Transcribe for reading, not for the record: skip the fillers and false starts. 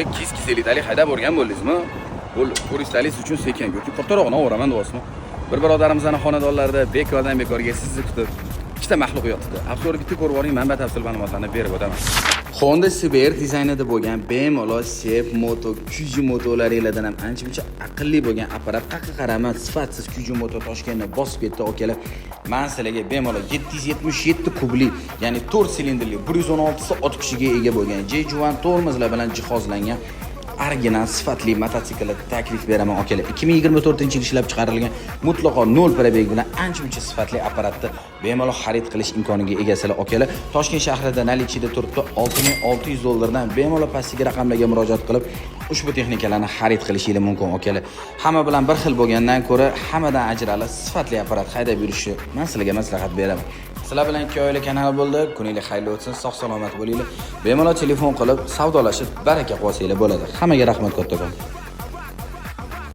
yo'lga kiz-kizlikdalik haydab o'rgan bo'ldingizmi? Bo'ldi. Turistingiz uchun sekin yoki kattaroqni o'raman deyapsizmi? Bir birodarimizning xonadonlarida bekordan bekorga sizni kutib, ikkita maxluq yotibdi. Aktyor bitta ko'rib oling, manba tafsil ma'lumotlarni berib o'taman. Honda CBR dizaynida bo'lgan bemalol Sep Moto Kuji motorlaridan ham ancha-muncha aqlli bo'lgan apparat qaqqa qaraman sifatsiz Kuji moto Toshkentni bosib ketdi okalar. Men sizlarga bemalol 777 kubli, ya'ni 4 silindrli 116 ot kuchiga ega bo'lgan J1 tormozlar bilan jihozlangan original sifatli mototsiklni taklif beraman okalar. 2024-yil ishlab chiqarilgan mutlaqo 0 probeg bilan ancha-muncha sifatli apparatni bemalol xarid qilish imkoniga egasizlar okalar. Toshkent shahrida наличиеda turibdi. $6600 bemalol pastki raqamlarga murojaat qilib ushbu texnikalarni xarid qilishingiz mumkin okalar. Hamma bilan bir xil bo'lgandan ko'ra hammadan ajralib sifatli apparat haydab yurishni men sizlarga maslahat beraman. Sizlar bilan 2 oylik kanal bo'ldi. Kuningiz xayrli o'tsin, sog' salomat bo'linglar. Bemalol telefon qilib savdolashib baraka qilsanglar bo'ladi. Hammaga rahmat kattakon.